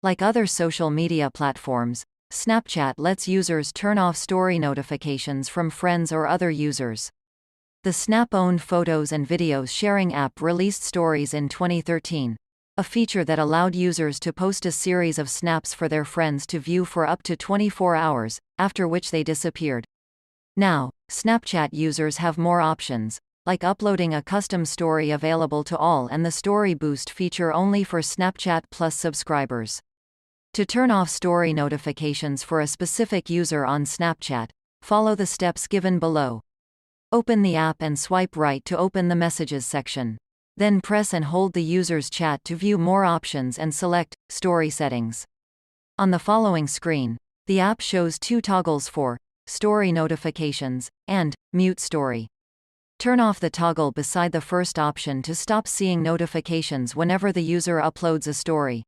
Like other social media platforms, Snapchat lets users turn off story notifications from friends or other users. The Snap-owned photos and videos sharing app released Stories in 2013, a feature that allowed users to post a series of snaps for their friends to view for up to 24 hours, after which they disappeared. Now, Snapchat users have more options, like uploading a custom story available to all and the Story Boost feature only for Snapchat Plus subscribers. To turn off story notifications for a specific user on Snapchat, follow the steps given below. Open the app and swipe right to open the Messages section. Then press and hold the user's chat to view more options and select Story Settings. On the following screen, the app shows two toggles for Story Notifications and Mute Story. Turn off the toggle beside the first option to stop seeing notifications whenever the user uploads a story.